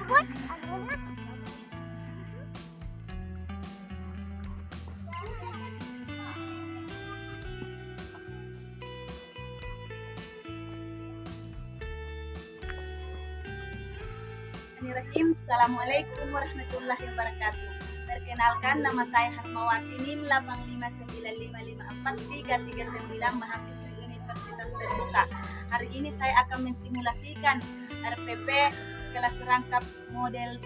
Bismillahirrahmanirrahim. Assalamualaikum warahmatullahi wabarakatuh. Perkenalkan, nama saya Harmawati NIM 85955543339, mahasiswa Universitas Terbuka. Hari ini saya akan mensimulasikan RPP kelas rangkap model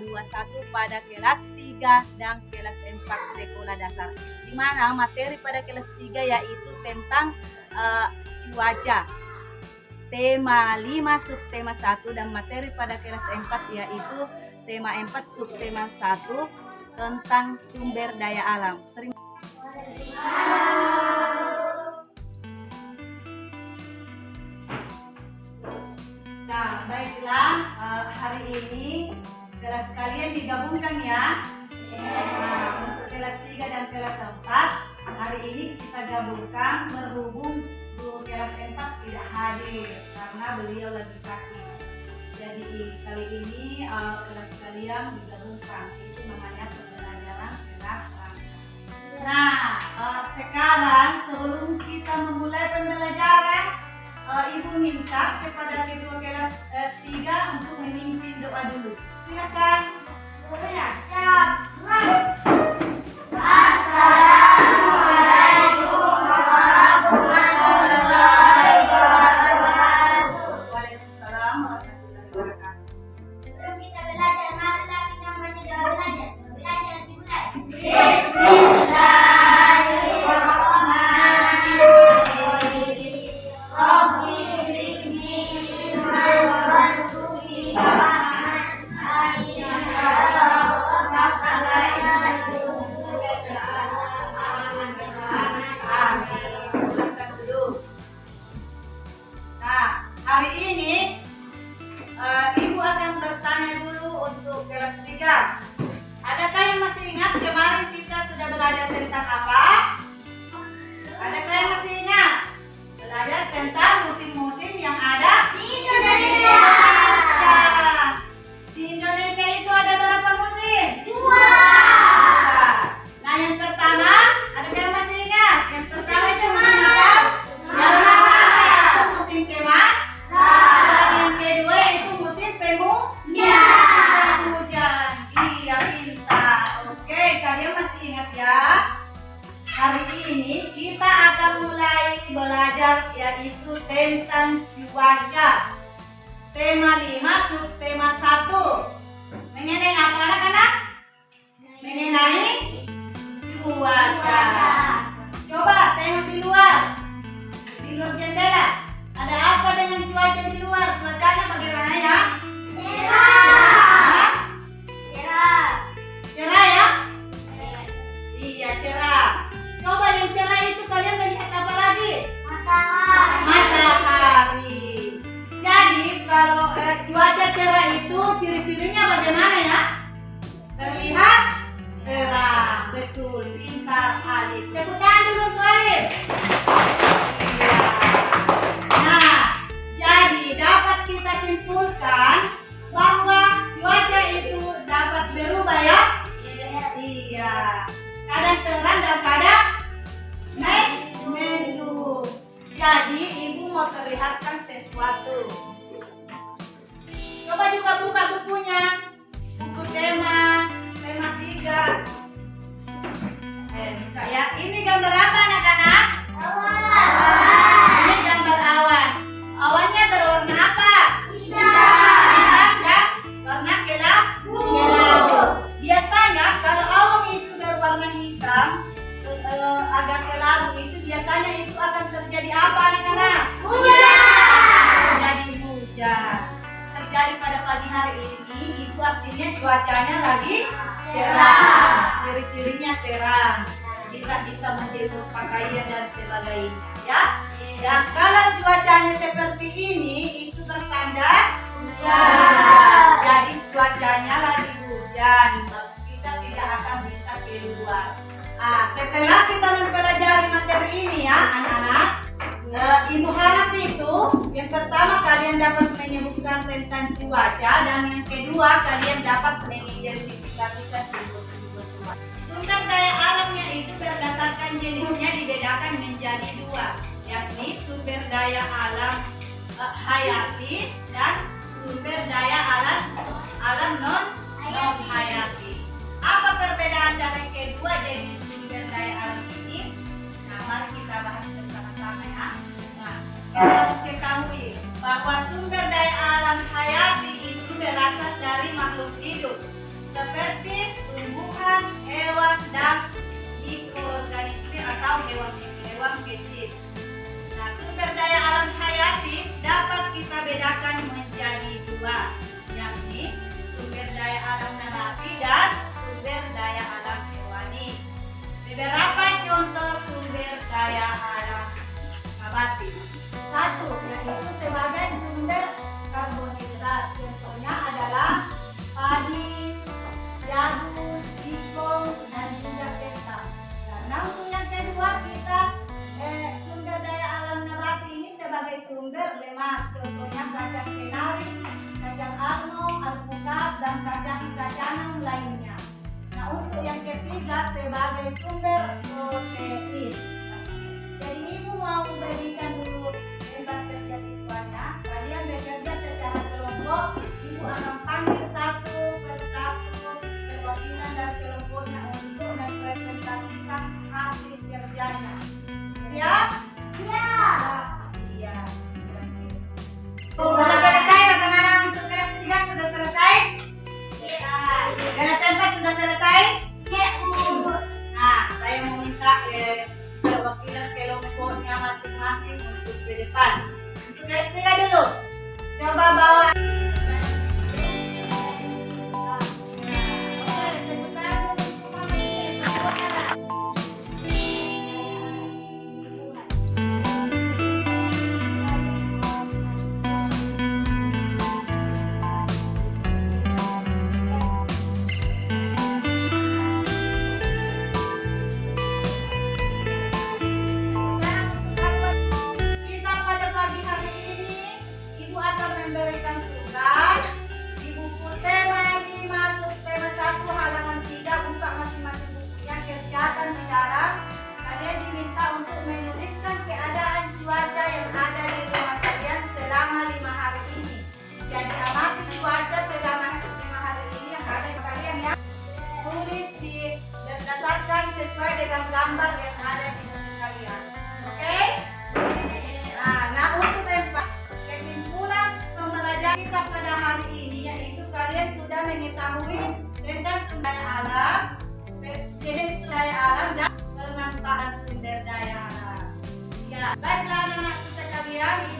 221 pada kelas 3 dan kelas 4 sekolah dasar. Di mana materi pada kelas 3 yaitu tentang cuaca. Tema 5 subtema 1 dan materi pada kelas 4 yaitu tema 4 subtema 1 tentang sumber daya alam. Nah, baiklah, hari ini kelas kalian digabungkan ya. Nah, untuk kelas 3 dan kelas 4 hari ini kita gabungkan, berhubung kelas 4 tidak hadir karena beliau lagi sakit. Jadi kali ini kelas kalian digabungkan, itu namanya pembelajaran kelas rangkap. Nah, sekarang sebelum kita memulai pembelajaran, Ibu minta kepada ketua kelas 3 untuk memimpin doa dulu. Silakan. Ya, siap. Adakah yang masih ingat kemarin kita sudah belajar tentang apa? Adakah yang masih ingat? Belajar tentang musim-musim yang ada di Indonesia. Di Indonesia itu ada berapa musim? 2. Nah, yang pertama, adakah yang masih ingat? Yang pertama itu musim apa? Yang musim kemarau. Dan yang kedua itu musim penghujan. Kalian masih ingat ya? Hari ini kita akan mulai belajar yaitu tentang cuaca. Tema 5 subtema 1. Mengenai apa anak-anak? Mengenai cuaca. Coba tengok di luar. Di luar jendela. Ada apa dengan cuaca di luar? Cuacanya bagaimana ya? Cerah. Cerah ya? Iya, cerah. Coba yang cerah itu kalian melihat apa lagi? Matahari. Jadi kalau cuaca cerah itu ciri-cirinya bagaimana ya? Terlihat terang. Betul, pintar Alif. Tepuk tangan dulu untuk Alif. Iya. Nah, jadi dapat kita simpulkan bahwa cuaca itu dapat berubah ya? Iya. Kadang terang dan kadang mendung. Jadi ibu mau perlihatkan sesuatu. Coba juga buka bukunya. Buku tema 3. Buka ya. Ini gambar apa anak-anak? Awan. kalian dapat menyebutkan tentang cuaca, dan yang kedua kalian dapat mengidentifikasikan simbol-simbol cuaca. Sumber daya alamnya itu berdasarkan jenisnya dibedakan menjadi dua, yakni sumber daya alam hayati dan sumber daya alam non hayati. Apa perbedaan dari kedua jenis sumber daya alam ini? Nah, mari kita bahas bersama-sama ya. Nah, kita harus ketahui bahwa sumber daya alam hayati itu berasal dari makhluk hidup seperti tumbuhan, hewan, dan mikroorganisme atau hewan kecil. Nah, sumber daya alam hayati dapat kita bedakan menjadi dua, yakni sumber daya alam nabati dan sumber daya alam hewani. Beberapa contoh sumber daya alam nabati. Satu, yaitu sebagai sumber karbohidrat. Contohnya adalah padi, jagung, singkong, dan juga ketan. Karena untuk yang kedua kita sumber daya alam nabati ini sebagai sumber lemak. Contohnya kacang kenari, kacang almond, alpukat, dan kacang-kacangan lainnya. Nah, untuk yang ketiga sebagai sumber protein. Jadi ibu mau berikan dulu tempat kerja siswanya. Kalian bekerja secara kelompok. Ibu akan panggil satu persatu perwakilan dari kelompoknya untuk mempresentasikan hasil kerjanya. Siap? Siap. Iya. Sudah selesai bagaimana untuk kelas 3? Sudah selesai? Iya. Kelas 4 sudah selesai? Iya, Bu. Nah, saya meminta perwakilan kelompoknya masing-masing untuk ke depan. Untuk kelas 3 dulu. Coba bawa. Memberikan tugas di buku tema yang dimasuk tema 1 halaman 3, buka masing-masing bukunya, kerjakan di dalam. Kalian diminta untuk menuliskan keadaan cuaca yang ada di rumah kalian selama 5 hari ini. Jadi amati cuaca selama 5 hari ini yang ada di kalian ya. Tulis berdasarkan sesuai dengan gambar yang ada di buku kalian. Oke? Nah untuk tempat kesimpulan kita pada hari ini yaitu kalian sudah mengetahui tentang sumber daya alam, jenis sumber daya alam, dan pemanfaatan sumber daya alam. Ya, baiklah anak-anak sekalian.